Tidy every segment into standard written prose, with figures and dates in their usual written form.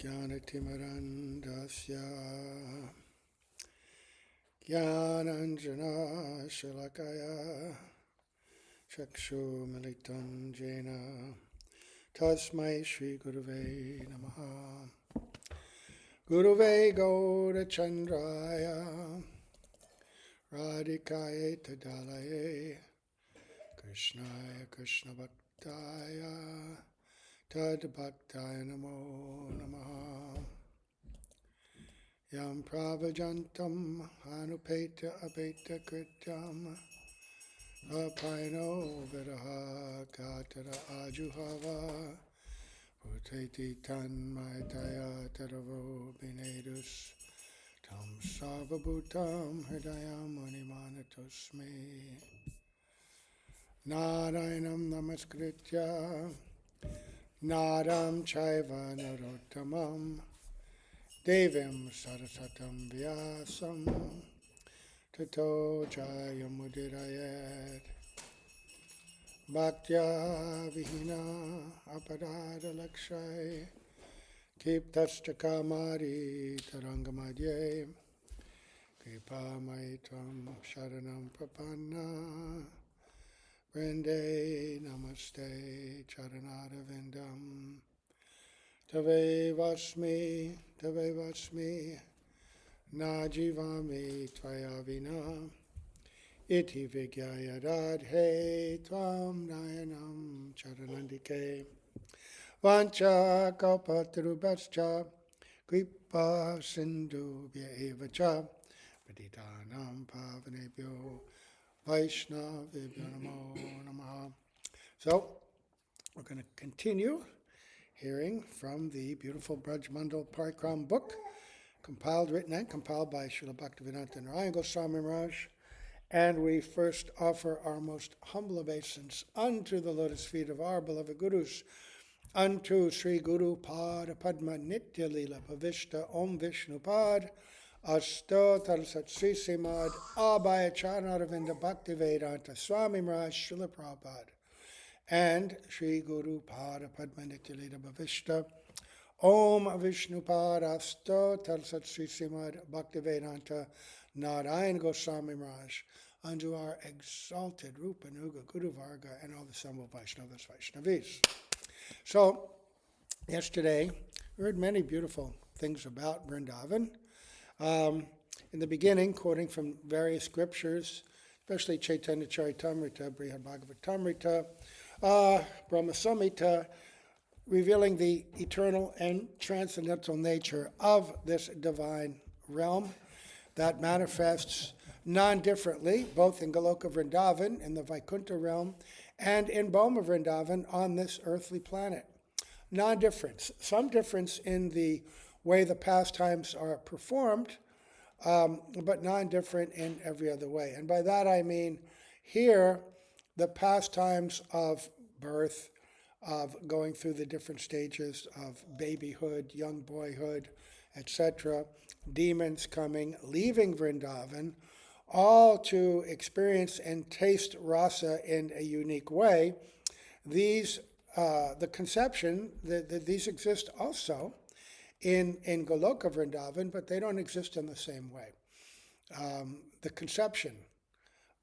Jnanatimarandasya Jnananjana Shalakaya Chakshumilitam Jena Tasmai Shri Guruve Namaha Guruve Gaura Chandraya Radhikaye Tadalaye Krishnaya Krishna Bhaktaya Tad Bhaktaya Namo Namaha Yam Pravajantam Hanupeta Apeta Krityam Apaino Viraha Katara Ajuhava Bhuteti Tanmayataya Taravo Binedus Tam Sarvabhutam Hridayam Animanatusme Narayanam Namaskritya Naram Chaiva Narottamam Devim Sarasatam Vyasam Tato Jayamudirayat Bhaktya Vihina Aparada Lakshai Kiptashta Kamari Tarangamadye Kripa Maitam Sharanam Prapanna Vrinde Namaste Charanara Vindam Tave Vasmi Najivami Tvayavina Iti Vigyaya Radhe Tvam Nayanam Charanandike Vancha Kalpatarubhascha Kripa Sindhu Vyaevacha Patitanam Pavanebhyo Vaishnavibhyo Namo Namaha. So, we're going to continue hearing from the beautiful Braj Mandal Parikrama book, written and compiled by Srila Bhaktivedanta and Narayana Gosvami Maharaj. And we first offer our most humble obeisance unto the lotus feet of our beloved Gurus, unto Sri Guru Pada Padma Nitya Lila Pavishta Om Vishnu Pad Asto Tarsat Sri Simad Abhaya Charanavinda Bhaktivedanta Swami Maharaj Srila Prabhupada and Sri Guru Pada Padma Nitya Lila Pavishta Om Vishnu Pad Asto Tarsat Sri Simad Bhaktivedanta Narayana Goswami Maharaj, unto our exalted Rupa Nuga Guru Varga and all the Sambhava Vaishnavas Vaishnavis. So, yesterday, we heard many beautiful things about Vrindavan. In the beginning, quoting from various scriptures, especially Chaitanya Charitamrita, Brihad Bhagavatamrita, Brahma Samhita, revealing the eternal and transcendental nature of this divine realm that manifests non-differently, both in Goloka Vrindavan, in the Vaikuntha realm, and in Bhoma Vrindavan on this earthly planet. Non-difference. Some difference in the way the pastimes are performed, but non-different in every other way. And by that I mean here, the pastimes of birth, of going through the different stages of babyhood, young boyhood, etc., demons coming, leaving Vrindavan, all to experience and taste rasa in a unique way. These, the conception, that these exist also in Goloka Vrindavan, but they don't exist in the same way. The conception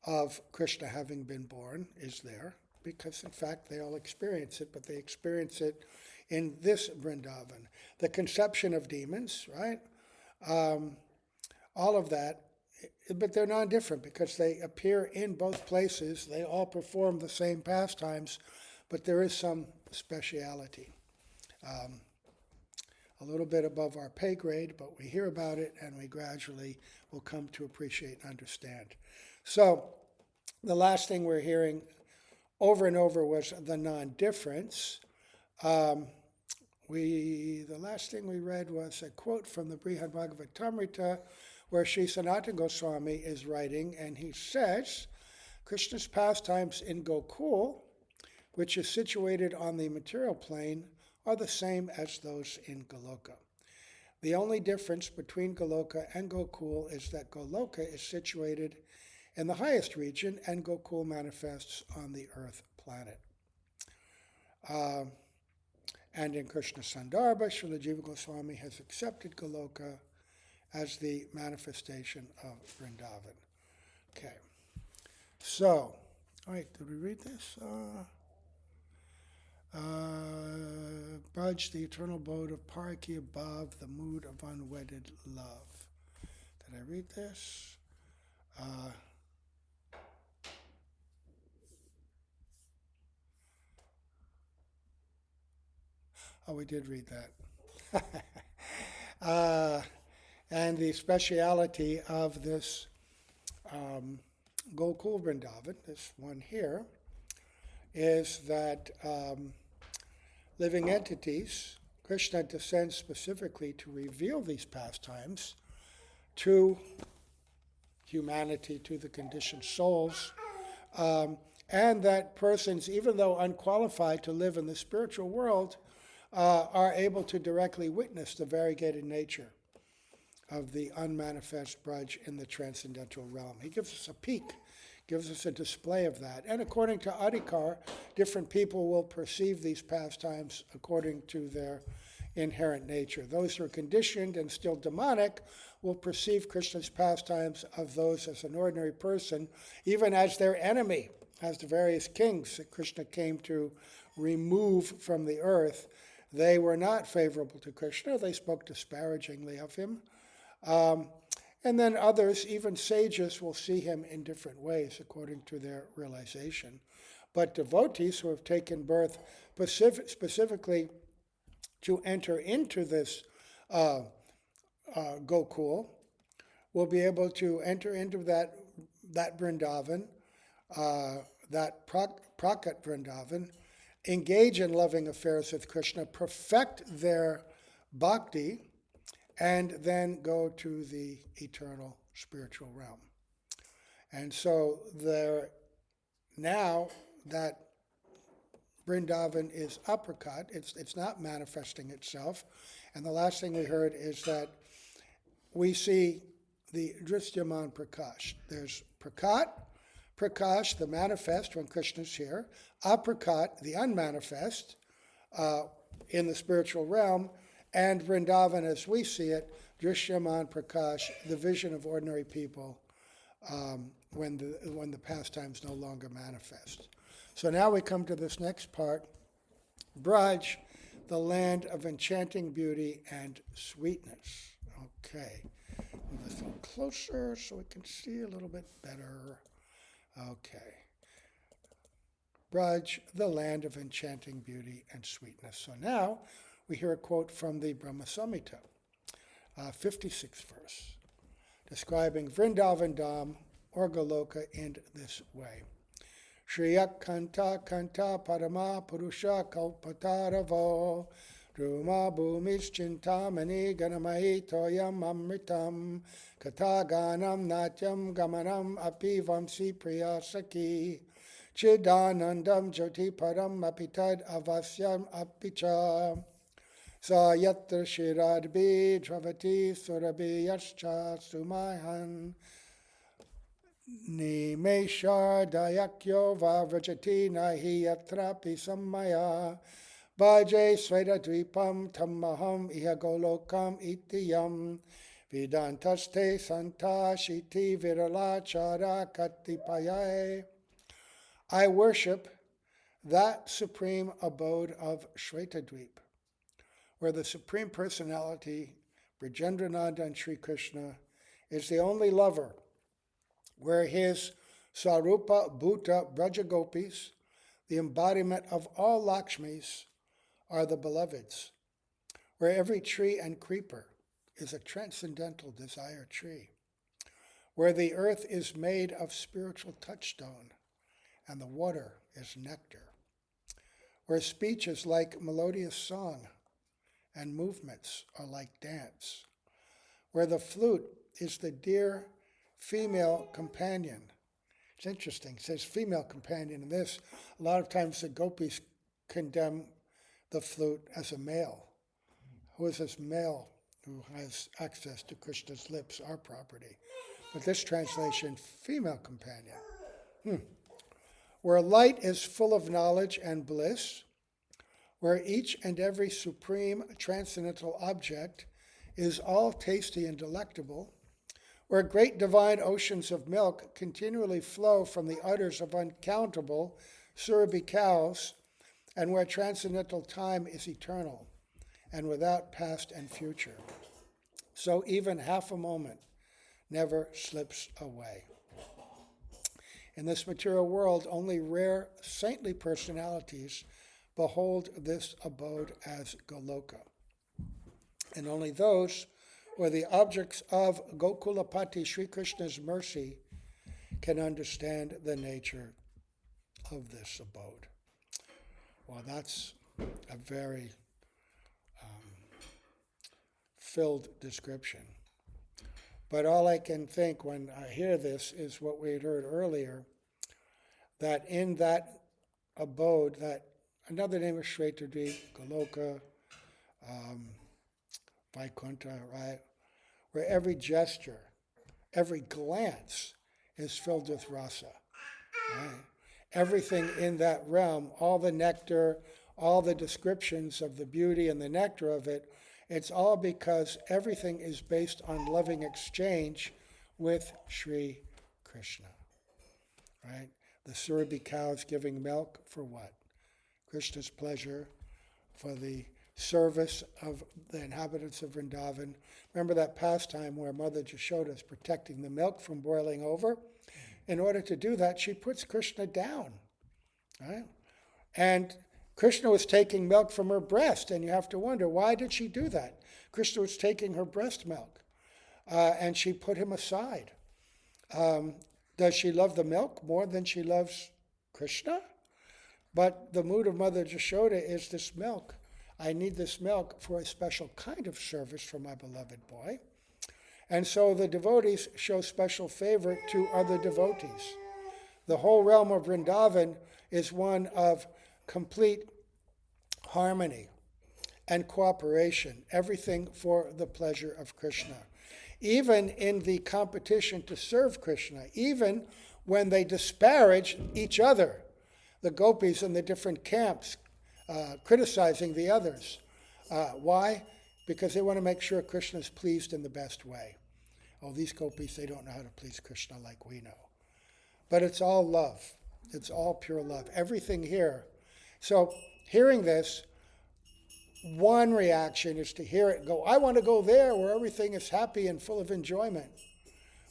of Krishna having been born is there, because in fact they all experience it, but they experience it in this Vrindavan. The conception of demons, right? All of that, but they're non-different because they appear in both places. They all perform the same pastimes, but there is some speciality. A little bit above our pay grade, but we hear about it and we gradually will come to appreciate and understand. So, the last thing we're hearing over and over was the non-difference. The last thing we read was a quote from the Brihad Bhagavatamrita, where Sri Sanatana Goswami is writing, and he says, Krishna's pastimes in Gokul, which is situated on the material plane, are the same as those in Goloka. The only difference between Goloka and Gokul is that Goloka is situated in the highest region, and Gokul manifests on the earth planet. And in Krishna Sandarbha, Srila Jiva Goswami has accepted Goloka as the manifestation of Vrindavan. Okay. So, all right, did we read this? Braj, the eternal abode of Pariki above, the mood of unwedded love. Did I read this? Oh, we did read that. And the speciality of this Gokul Vrindavan, this one here, is that living entities, Krishna descends specifically to reveal these pastimes to humanity, to the conditioned souls, and that persons, even though unqualified to live in the spiritual world, are able to directly witness the variegated nature of the unmanifest Braj in the transcendental realm. He gives us a peek, gives us a display of that. And according to Adhikar, different people will perceive these pastimes according to their inherent nature. Those who are conditioned and still demonic will perceive Krishna's pastimes of those as an ordinary person, even as their enemy, as the various kings that Krishna came to remove from the earth. They were not favorable to Krishna. They spoke disparagingly of him. And then others, even sages, will see him in different ways according to their realization. But devotees who have taken birth specifically to enter into this Gokul will be able to enter into that Vrindavan, that Prakat Vrindavan, engage in loving affairs with Krishna, perfect their bhakti, and then go to the eternal spiritual realm. And so now that Vrindavan is uppercut, it's not manifesting itself. And the last thing we heard is that we see the Drishyaman Prakash. There's Prakash, the manifest when Krishna's here, Aprakat, the unmanifest in the spiritual realm, and Vrindavan as we see it, Drishyaman Prakash, the vision of ordinary people when the pastimes no longer manifest. So now we come to this next part, Braj, the land of enchanting beauty and sweetness. Okay, move this a little closer so we can see a little bit better. Okay. Braj, the land of enchanting beauty and sweetness. So now we hear a quote from the Brahma Samhita, 56th verse, describing Vrindavan Dham or Goloka in this way. Shriyak Kanta Kanta Parama Purusha Kalpataravo Druma Bhumis Chintamani Ganamai Toyam Amritam Kataganam Natyam Gamanam Api Vamsi Priya Saki Chidanandam Jyoti Param Apitad Avasyam Apicha Sayatra Shiradbi Dravati Surabhi Yascha Sumahan Nimeshar Dayakyo Vavrajati Nahi Yatrapi Sammaya Bhaje Sveda Dvipam Tammaham Iha Golokam Itiyam Vidantaste Santa Shiti Viralachara Katipayae. I worship that supreme abode of Shvetadvip, where the Supreme Personality, Brajendrananda and Sri Krishna, is the only lover, where his Sarupa Bhuta Brajagopis, the embodiment of all Lakshmis, are the beloveds, where every tree and creeper is a transcendental desire tree, where the earth is made of spiritual touchstone and the water is nectar, where speech is like melodious song and movements are like dance, where the flute is the dear female companion. It's interesting, it says female companion in this. A lot of times the gopis condemn the flute as a male. Who is this male who has access to Krishna's lips, our property? But this translation, female companion. Where light is full of knowledge and bliss, where each and every supreme transcendental object is all tasty and delectable, where great divine oceans of milk continually flow from the udders of uncountable Surabhi cows, and where transcendental time is eternal and without past and future. So even half a moment never slips away. In this material world, only rare saintly personalities behold this abode as Goloka. And only those who are the objects of Gokulapati Sri Krishna's mercy can understand the nature of this abode. Well, that's a very filled description. But all I can think when I hear this is what we had heard earlier, that in that abode, that another name of Shvetadvi, Goloka, Vaikuntha, right? Where every gesture, every glance is filled with rasa, right? Everything in that realm, all the nectar, all the descriptions of the beauty and the nectar of it, it's all because everything is based on loving exchange with Sri Krishna, right? The Surabhi cows giving milk for what? Krishna's pleasure, for the service of the inhabitants of Vrindavan. Remember that pastime where Mother Jashoda is protecting the milk from boiling over? In order to do that, she puts Krishna down, right? And Krishna was taking milk from her breast, and you have to wonder, why did she do that? Krishna was taking her breast milk, and she put him aside. Does she love the milk more than she loves Krishna? But the mood of Mother Jashoda is this milk. I need this milk for a special kind of service for my beloved boy. And so the devotees show special favor to other devotees. The whole realm of Vrindavan is one of complete harmony and cooperation, everything for the pleasure of Krishna. Even in the competition to serve Krishna, even when they disparage each other, the gopis in the different camps criticizing the others. Why? Because they want to make sure Krishna is pleased in the best way. Oh, these gopis, they don't know how to please Krishna like we know. But it's all love. It's all pure love. Everything here. So hearing this, one reaction is to hear it go, I want to go there where everything is happy and full of enjoyment.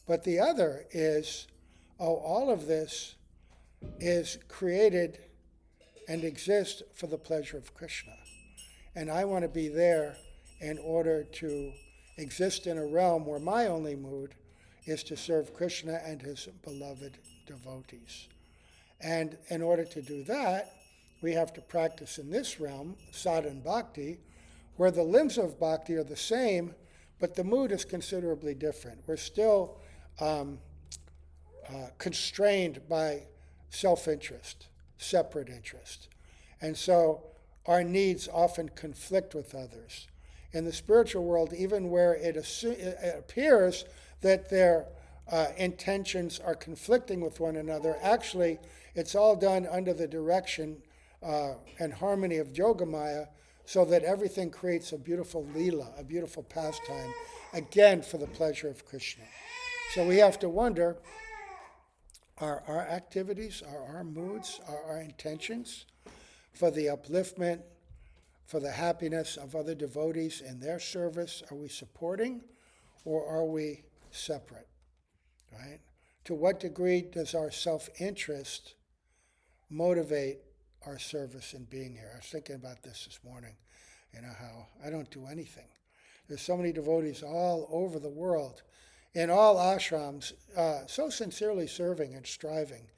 But the other is, oh, all of this is created and exists for the pleasure of Krishna. And I want to be there in order to exist in a realm where my only mood is to serve Krishna and his beloved devotees. And in order to do that, we have to practice in this realm, sadhana bhakti, where the limbs of bhakti are the same, but the mood is considerably different. We're still constrained by self-interest, separate interest. And so our needs often conflict with others. In the spiritual world, even where it appears that their intentions are conflicting with one another, actually it's all done under the direction and harmony of Yogamaya, so that everything creates a beautiful lila, a beautiful pastime, again for the pleasure of Krishna. So we have to wonder, are our activities, are our moods, are our intentions for the upliftment, for the happiness of other devotees in their service, are we supporting or are we separate, right? To what degree does our self-interest motivate our service in being here? I was thinking about this morning, how I don't do anything. There's so many devotees all over the world, in all ashrams, so sincerely serving and striving,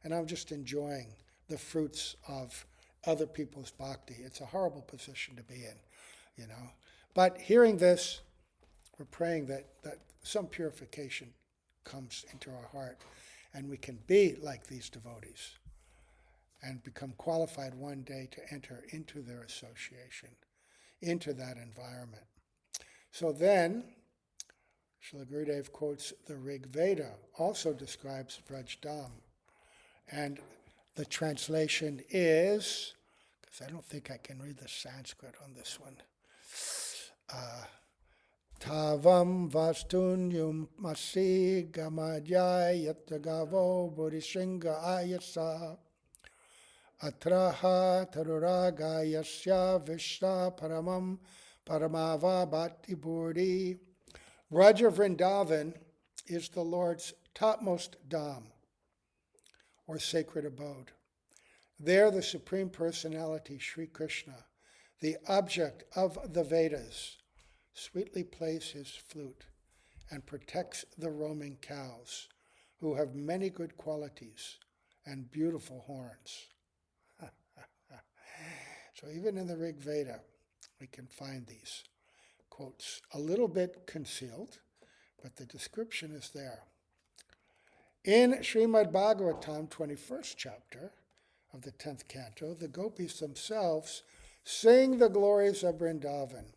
and I'm just enjoying the fruits of other people's bhakti. It's a horrible position to be in, But hearing this, we're praying that some purification comes into our heart and we can be like these devotees and become qualified one day to enter into their association, into that environment. So then, Srila Gurudev quotes the Rig Veda, also describes Vrajdam. And the translation is, So I don't think I can read the Sanskrit on this one. Tavam vastunyum masi gamadhyay yatagavo bodhisinga ayasa atraha taruragayasya vishna paramam paramava bhakti buddhi. Vraja Vrindavan is the Lord's topmost dham, or sacred abode. There the Supreme Personality, Sri Krishna, the object of the Vedas, sweetly plays his flute and protects the roaming cows, who have many good qualities and beautiful horns. So even in the Rig Veda, we can find these quotes, a little bit concealed, but the description is there. In Srimad Bhagavatam, 21st chapter of the 10th canto, the gopis themselves sing the glories of Vrindavan.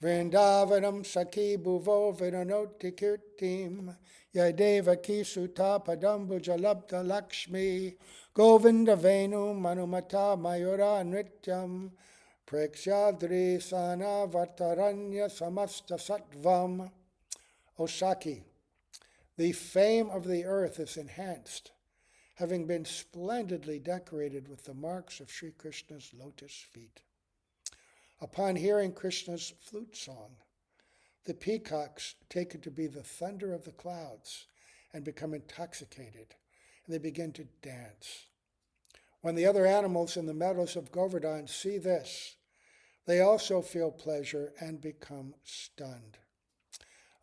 Vrindavanam Sakhi Bhuvo Vinanoti Kirtim Yadevaki Sutta Padambuja Labda Lakshmi Govinda Venu Manumata Mayura Nrityam Preksyadri Sana Vataranya Samasta Sattvam. O Saki, the fame of the earth is enhanced, having been splendidly decorated with the marks of Sri Krishna's lotus feet. Upon hearing Krishna's flute song, the peacocks take it to be the thunder of the clouds and become intoxicated, and they begin to dance. When the other animals in the meadows of Govardhan see this, they also feel pleasure and become stunned.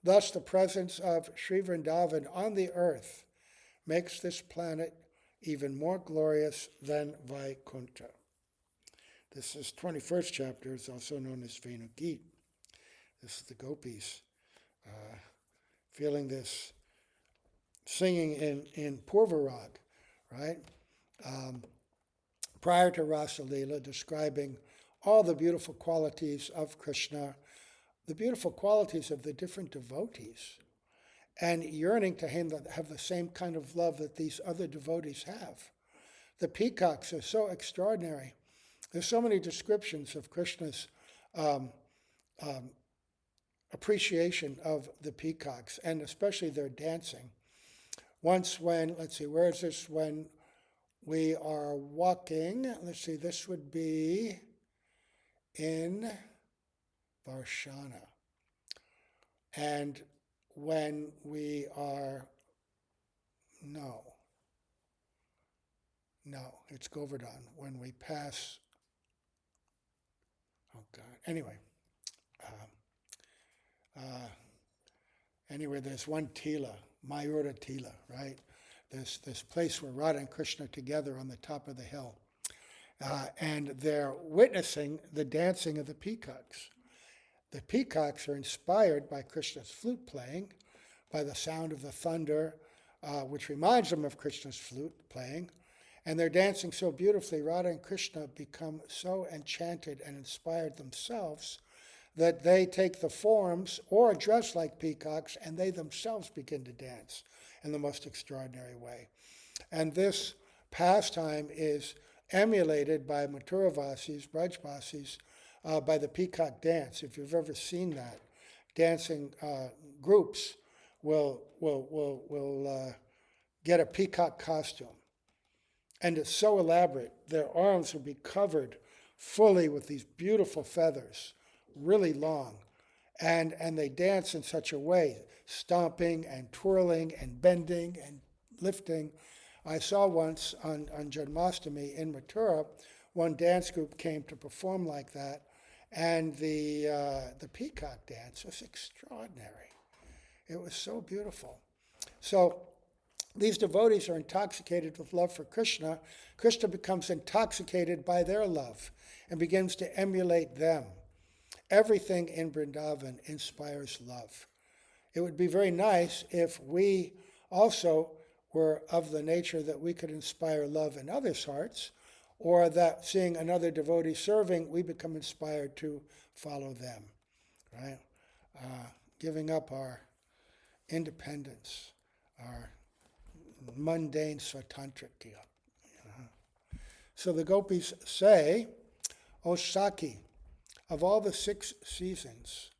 Thus, the presence of Sri Vrindavan on the earth makes this planet even more glorious than Vaikuntha. This is 21st chapter. It's also known as Venu Geet. This is the gopis feeling this, singing in Purvarag, right? Prior to Rasa Leela, describing all the beautiful qualities of Krishna, the beautiful qualities of the different devotees, and yearning to have the same kind of love that these other devotees have. The peacocks are so extraordinary. There's so many descriptions of Krishna's appreciation of the peacocks, and especially their dancing. Once when, let's see, where is this? When we are walking, let's see, this would be in Varshana. And when we are, no, it's Govardhan. When we pass, oh God, anyway, there's one Tila, Mayura Tila, right? This place where Radha and Krishna are together on the top of the hill. And they're witnessing the dancing of the peacocks. The peacocks are inspired by Krishna's flute playing, by the sound of the thunder, which reminds them of Krishna's flute playing. And they're dancing so beautifully, Radha and Krishna become so enchanted and inspired themselves that they take the forms or dress like peacocks, and they themselves begin to dance in the most extraordinary way. And this pastime is emulated by Mathuravasis, Brajvasis, by the peacock dance. If you've ever seen that, dancing groups will get a peacock costume. And it's so elaborate. Their arms will be covered fully with these beautiful feathers, really long. And they dance in such a way, stomping and twirling and bending and lifting. I saw once on Janmashtami in Mathura, one dance group came to perform like that, and the peacock dance was extraordinary. It was so beautiful. So these devotees are intoxicated with love for Krishna. Krishna becomes intoxicated by their love and begins to emulate them. Everything in Vrindavan inspires love. It would be very nice if we also were of the nature that we could inspire love in others' hearts, or that seeing another devotee serving, we become inspired to follow them, right? Giving up our independence, our mundane swatantrika. So the gopis say, O Saki, of all the 6 seasons,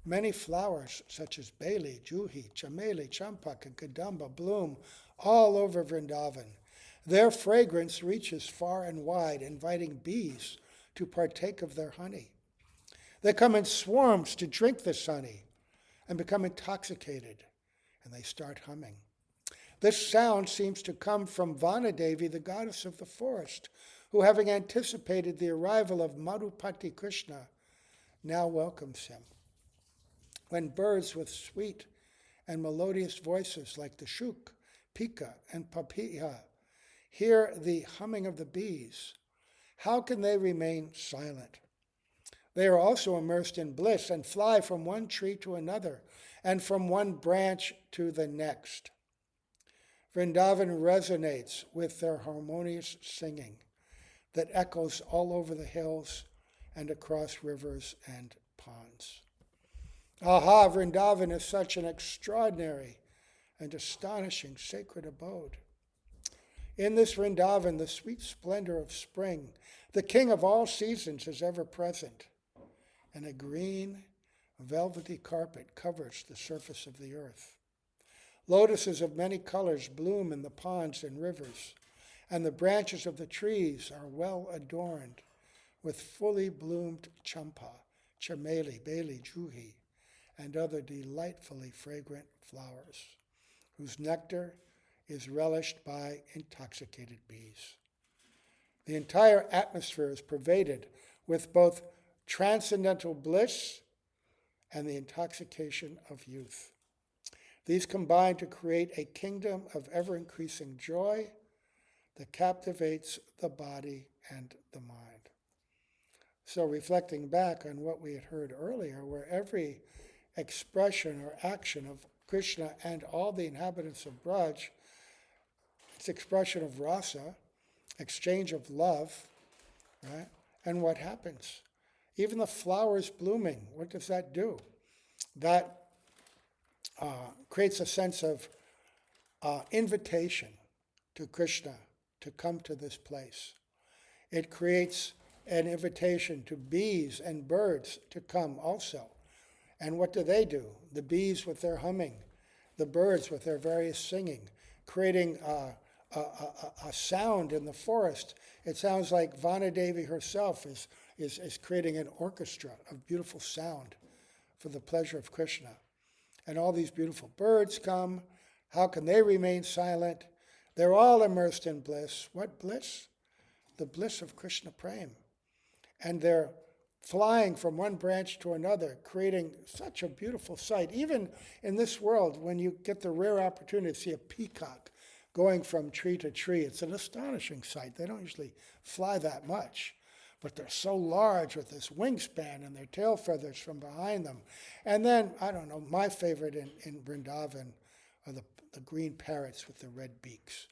many flowers such as Beli, Juhi, Chameli, Champak, and Kadamba bloom all over Vrindavan. Their fragrance reaches far and wide, inviting bees to partake of their honey. They come in swarms to drink this honey and become intoxicated, and they start humming. This sound seems to come from Vanadevi, the goddess of the forest, who, having anticipated the arrival of Madhupati Krishna, now welcomes him. When birds with sweet and melodious voices like the shuk, pika, and papiya hear the humming of the bees, how can they remain silent? They are also immersed in bliss and fly from one tree to another and from one branch to the next. Vrindavan resonates with their harmonious singing that echoes all over the hills and across rivers and ponds. Aha, Vrindavan is such an extraordinary and astonishing sacred abode. In this Vrindavan, the sweet splendor of spring, the king of all seasons, is ever present, and a green, velvety carpet covers the surface of the earth. Lotuses of many colors bloom in the ponds and rivers, and the branches of the trees are well adorned with fully bloomed champa, chameli, beli, juhi, and other delightfully fragrant flowers, whose nectar is relished by intoxicated bees. The entire atmosphere is pervaded with both transcendental bliss and the intoxication of youth. These combine to create a kingdom of ever-increasing joy that captivates the body and the mind. So reflecting back on what we had heard earlier, where every expression or action of Krishna and all the inhabitants of Braj, it's expression of rasa, exchange of love, right? And what happens? Even the flowers blooming, what does that do? That creates a sense of invitation to Krishna to come to this place. It creates an invitation to bees and birds to come also. And what do? The bees with their humming, the birds with their various singing, creating a sound in the forest. It sounds like Vanadevi herself is creating an orchestra of beautiful sound for the pleasure of Krishna. And all these beautiful birds come. How can they remain silent? They're all immersed in bliss. What bliss? The bliss of Krishna Prem. And they're flying from one branch to another, creating such a beautiful sight. Even in this world, when you get the rare opportunity to see a peacock going from tree to tree, it's an astonishing sight. They don't usually fly that much, but they're so large with this wingspan and their tail feathers from behind them. And then, I don't know, my favorite in Vrindavan are the green parrots with the red beaks.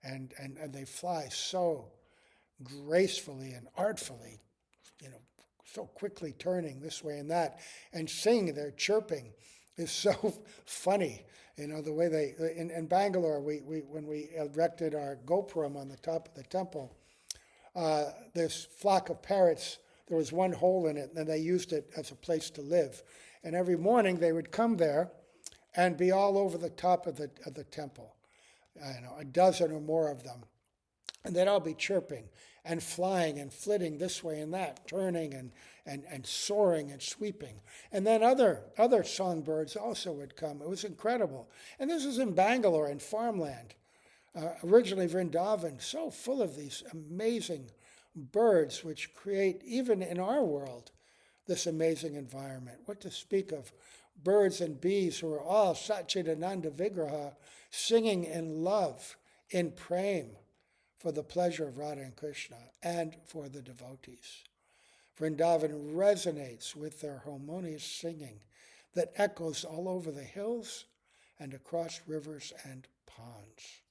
And they fly so gracefully and artfully, so quickly turning this way and that, and sing. Their chirping is so funny. The way they, in Bangalore, when we erected our Gopuram on the top of the temple, this flock of parrots, there was one hole in it, and they used it as a place to live. And every morning they would come there and be all over the top of the temple, a dozen or more of them. And they'd all be chirping and flying and flitting this way and that, turning and soaring and sweeping. And then other songbirds also would come. It was incredible. And this is in Bangalore, in farmland. Originally Vrindavan, so full of these amazing birds which create, even in our world, this amazing environment. What to speak of birds and bees who are all Satchidananda Vigraha, singing in love, in prem, for the pleasure of Radha and Krishna and for the devotees. Vrindavan resonates with their harmonious singing that echoes all over the hills and across rivers and ponds.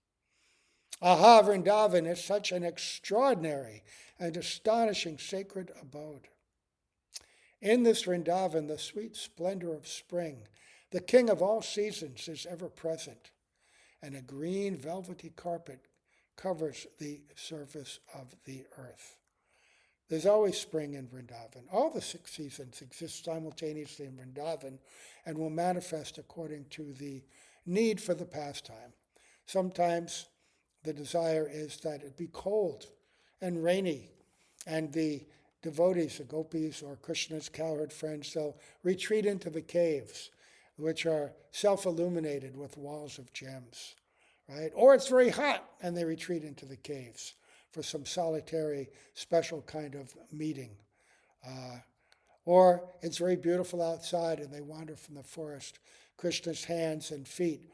Aha, Vrindavan is such an extraordinary and astonishing sacred abode. In this Vrindavan, the sweet splendor of spring, the king of all seasons, is ever present, and a green velvety carpet covers the surface of the earth. There's always spring in Vrindavan. All the 6 seasons exist simultaneously in Vrindavan and will manifest according to the need for the pastime. Sometimes the desire is that it be cold and rainy, and the devotees, the gopis or Krishna's cowherd friends, they'll retreat into the caves, which are self-illuminated with walls of gems, right? Or it's very hot, and they retreat into the caves for some solitary, special kind of meeting. Or it's very beautiful outside, and they wander from the forest, Krishna's hands and feet,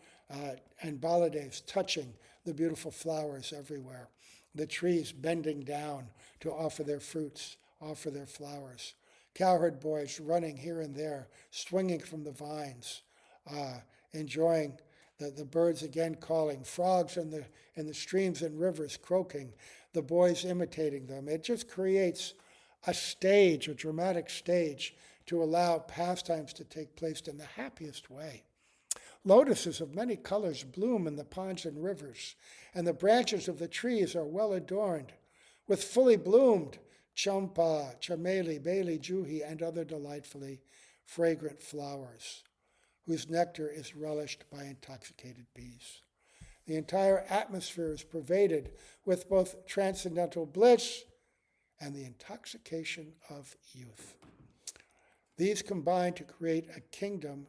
and Baladev's touching the beautiful flowers everywhere, the trees bending down to offer their fruits, offer their flowers, cowherd boys running here and there, swinging from the vines, enjoying the birds again calling, frogs in the streams and rivers croaking, the boys imitating them. It just creates a stage, a dramatic stage, to allow pastimes to take place in the happiest way. Lotuses of many colors bloom in the ponds and rivers, and the branches of the trees are well adorned with fully bloomed champa, chameli, beli, juhi, and other delightfully fragrant flowers, whose nectar is relished by intoxicated bees. The entire atmosphere is pervaded with both transcendental bliss and the intoxication of youth. These combine to create a kingdom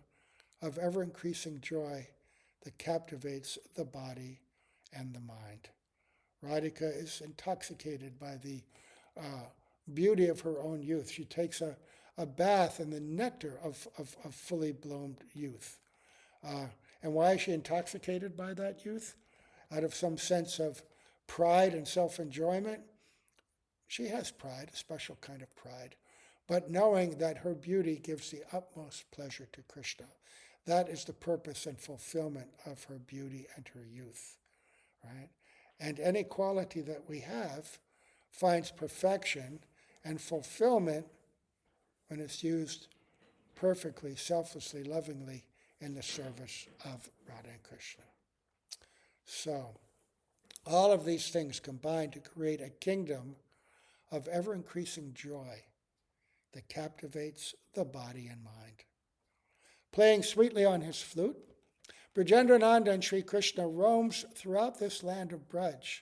of ever-increasing joy that captivates the body and the mind. Radhika is intoxicated by the beauty of her own youth. She takes a bath in the nectar of fully bloomed youth. And why is she intoxicated by that youth? Out of some sense of pride and self-enjoyment? She has pride, a special kind of pride, but knowing that her beauty gives the utmost pleasure to Krishna. That is the purpose and fulfillment of her beauty and her youth, right? And any quality that we have finds perfection and fulfillment when it's used perfectly, selflessly, lovingly in the service of Radha and Krishna. So, all of these things combine to create a kingdom of ever-increasing joy that captivates the body and mind. Playing sweetly on his flute, Brajendrananda and Sri Krishna roams throughout this land of Braj,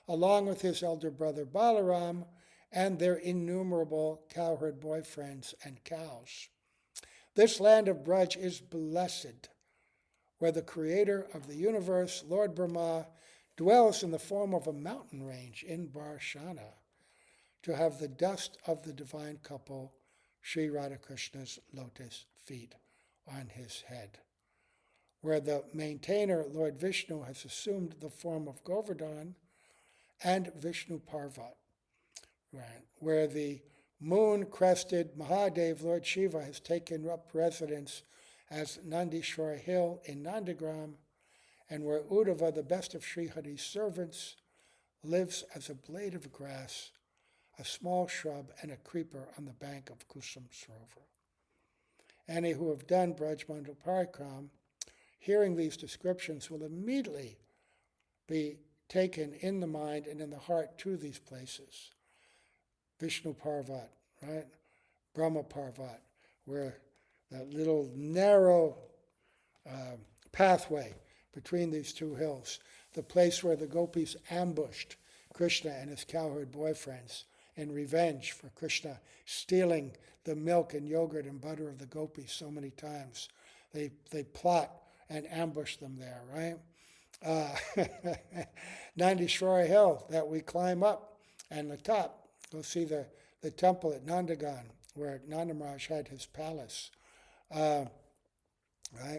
along with his elder brother Balaram and their innumerable cowherd boyfriends and cows. This land of Braj is blessed, where the creator of the universe, Lord Brahma, dwells in the form of a mountain range in Barshana, to have the dust of the divine couple, Sri Radhakrishna's lotus feet, on his head, where the maintainer, Lord Vishnu, has assumed the form of Govardhan and Vishnu Parvat, right, where the moon-crested Mahadev, Lord Shiva, has taken up residence as Nandishwara Hill in Nandagram, and where Uddhava, the best of Sri Hari's servants, lives as a blade of grass, a small shrub, and a creeper on the bank of Kusum Sarovar. Any who have done Braj Mandal Parikrama, hearing these descriptions, will immediately be taken in the mind and in the heart to these places. Vishnu Parvat, right? Brahma Parvat, where that little narrow pathway between these two hills, the place where the gopis ambushed Krishna and his cowherd boyfriends in revenge for Krishna stealing the milk and yogurt and butter of the gopis so many times. They plot and ambush them there, right? Nandishwara Hill that we climb up, and the top, go see the temple at Nandagan, where Nanda Maharaj had his palace. Right?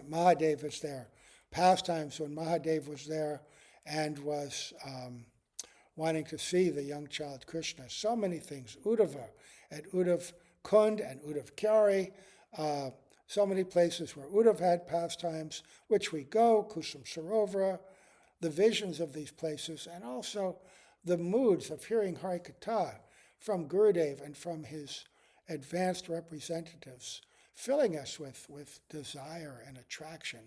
Mahadev is there. Pastimes when Mahadev was there and was wanting to see the young child Krishna. So many things. Uddhava at Uddhav Kund and Uddhav Kyari. So many places where Uddhav had pastimes, which we go, Kusum Sarovar, the visions of these places, and also the moods of hearing Harikatha from Gurudev and from his advanced representatives, filling us with desire and attraction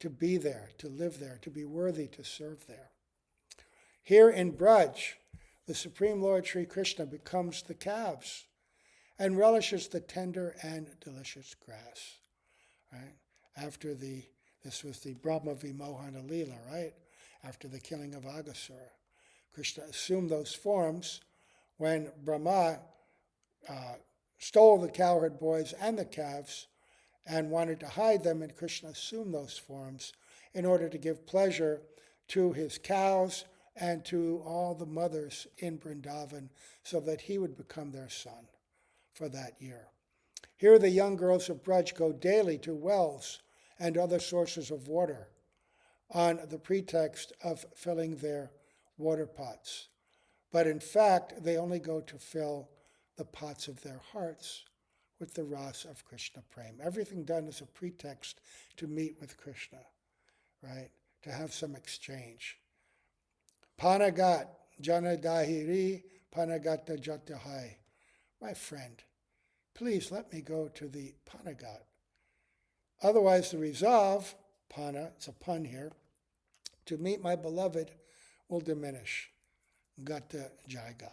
to be there, to live there, to be worthy to serve there. Here in Braj, the Supreme Lord Sri Krishna becomes the calves and relishes the tender and delicious grass. Right? This was the Brahma Vimohana Leela, right? After the killing of Aghasura. Krishna assumed those forms when Brahma stole the cowherd boys and the calves and wanted to hide them, and Krishna assumed those forms in order to give pleasure to his cows and to all the mothers in Vrindavan so that he would become their son for that year. Here the young girls of Braj go daily to wells and other sources of water on the pretext of filling their water pots. But in fact, they only go to fill the pots of their hearts with the ras of Krishna Prem. Everything done is a pretext to meet with Krishna, right? To have some exchange. Panagat, jana dahiri, panagata jatahai. My friend, please let me go to the panagat. Otherwise, the resolve, pana, it's a pun here, to meet my beloved will diminish. Gata jaiga.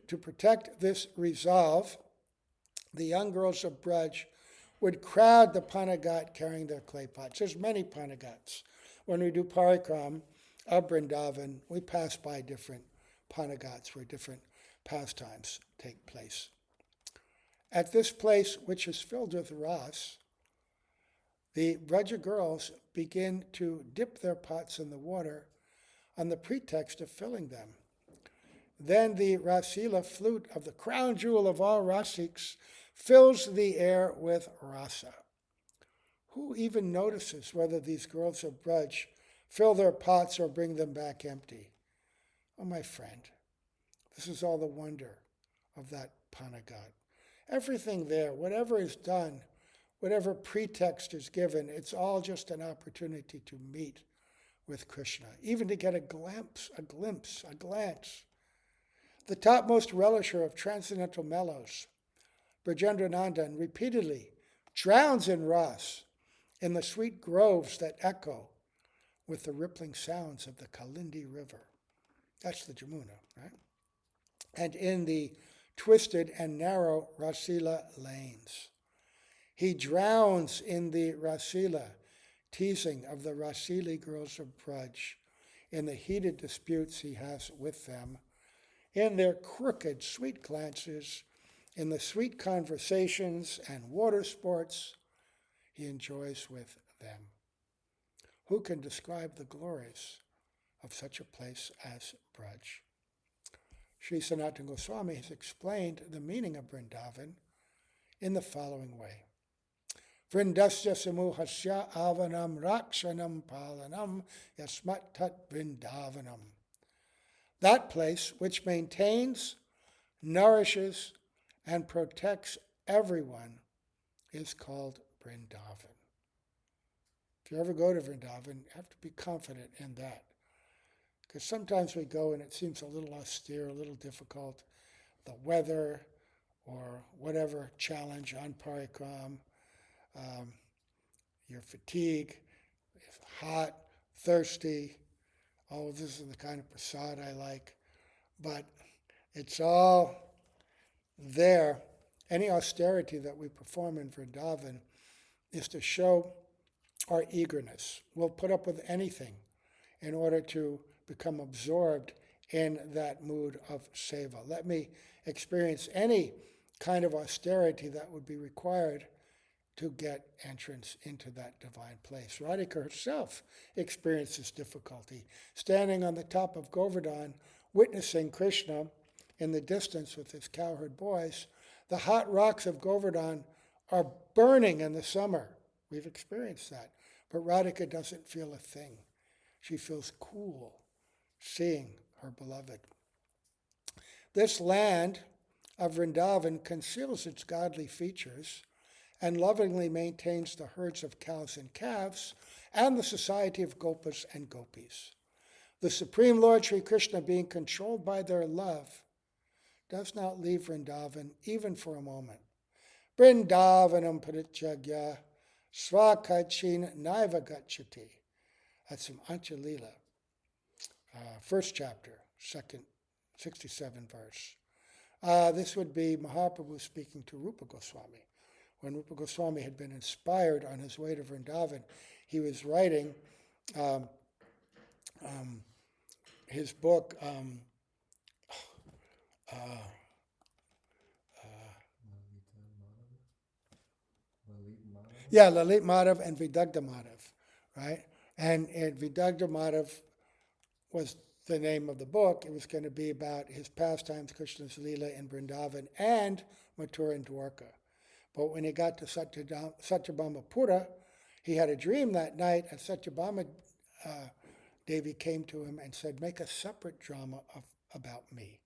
To protect this resolve, the young girls of Braj would crowd the panagat carrying their clay pots. There's many panagats. When we do Parikrama of Vrindavan, we pass by different panagats where different pastimes take place. At this place, which is filled with ras, the Vraja girls begin to dip their pots in the water on the pretext of filling them. Then the Rasila flute of the crown jewel of all rasiks fills the air with rasa. Who even notices whether these girls of Braj fill their pots or bring them back empty? Oh, my friend, this is all the wonder of that panagat. Everything there, whatever is done, whatever pretext is given, it's all just an opportunity to meet with Krishna, even to get a glance. The topmost relisher of transcendental mellows, Brajendra Nandan, repeatedly drowns in ras in the sweet groves that echo with the rippling sounds of the Kalindi River. That's the Jamuna, right? And in the twisted and narrow Rasila lanes. He drowns in the Rasila, teasing of the Rasili girls of Braj, in the heated disputes he has with them, in their crooked, sweet glances, in the sweet conversations and water sports he enjoys with them. Who can describe the glories of such a place as Braj? Sri Sanatana Goswami has explained the meaning of Vrindavan in the following way. Vrindasya samuhasya avanam rakshanam palanam yasmat tat vrindavanam. That place which maintains, nourishes, and protects everyone is called Vrindavan. If you ever go to Vrindavan, you have to be confident in that. Because sometimes we go and it seems a little austere, a little difficult. The weather or whatever challenge on Parikrama, your fatigue, if hot, thirsty. Oh, this is the kind of prasad I like. But it's all there. Any austerity that we perform in Vrindavan is to show our eagerness. We'll put up with anything in order to become absorbed in that mood of seva. Let me experience any kind of austerity that would be required to get entrance into that divine place. Radhika herself experiences difficulty, standing on the top of Govardhan, witnessing Krishna in the distance with his cowherd boys. The hot rocks of Govardhan are burning in the summer. We've experienced that. But Radhika doesn't feel a thing. She feels cool seeing her beloved. This land of Vrindavan conceals its godly features and lovingly maintains the herds of cows and calves and the society of gopas and gopis. The Supreme Lord Sri Krishna, being controlled by their love, does not leave Vrindavan even for a moment. Vrindavanam parityagya svakachin naiva gacchati. That's from Anchalila. first chapter, second, 67 verse. This would be Mahaprabhu speaking to Rupa Goswami. When Rupa Goswami had been inspired on his way to Vrindavan, he was writing his book, Lalit Madhav and Vidagdha Madhav, right? And Vidagdha Madhav was the name of the book. It was going to be about his pastimes, Krishna's Leela in Vrindavan and Mathura and Dwarka. But when he got to Satyabhama Pura, he had a dream that night, and Satyabhama Devi came to him and said, make a separate drama about me,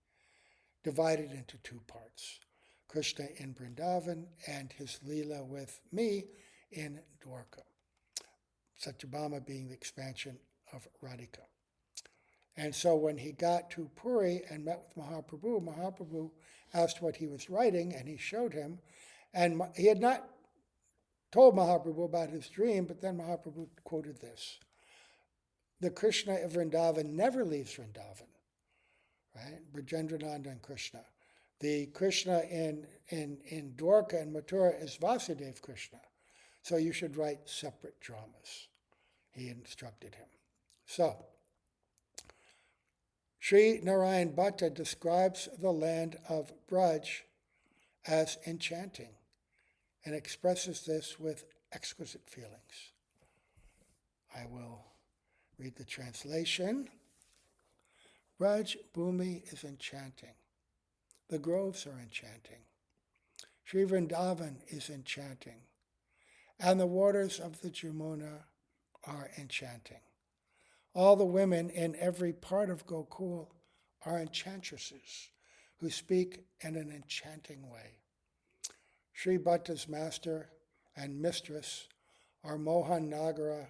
divided into two parts. Krishna in Vrindavan and his Leela with me in Dwarka. Satyabhama being the expansion of Radhika. And so when he got to Puri and met with Mahaprabhu, Mahaprabhu asked what he was writing, and he showed him. And he had not told Mahaprabhu about his dream, but then Mahaprabhu quoted this. The Krishna of Vrindavan never leaves Vrindavan, right? Brajendrananda and Krishna. The Krishna in Dwarka and Mathura is Vasudev Krishna. So you should write separate dramas, he instructed him. So, Sri Narayan Bhatta describes the land of Braj as enchanting and expresses this with exquisite feelings. I will read the translation. Braj Bhumi is enchanting. The groves are enchanting. Sri Vrindavan is enchanting. And the waters of the Jamuna are enchanting. All the women in every part of Gokul are enchantresses who speak in an enchanting way. Sri Bhatta's master and mistress are Mohan Nagara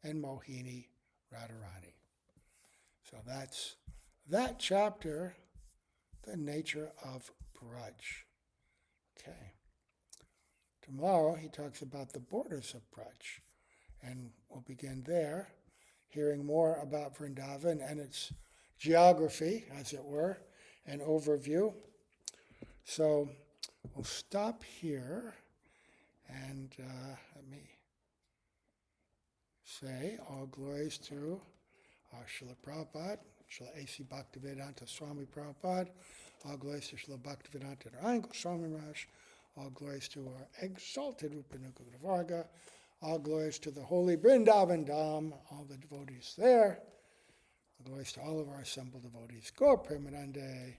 and Mohini Radharani. So that's that chapter, the nature of Braj. Okay. Tomorrow he talks about the borders of Braj, and we'll begin there, hearing more about Vrindavan and its geography, as it were, an overview. So we'll stop here, and let me say all glories to our Srila Prabhupada, Srila A.C. Bhaktivedanta Swami Prabhupada, all glories to Srila Bhaktivedanta Narayana Goswami Maharaj, all glories to our exalted Rupanuga Varga, all glories to the holy Vrindavan Dham, all the devotees there, all glories to all of our assembled devotees. Gaur Premanande,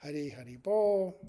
Hari Hari Bol.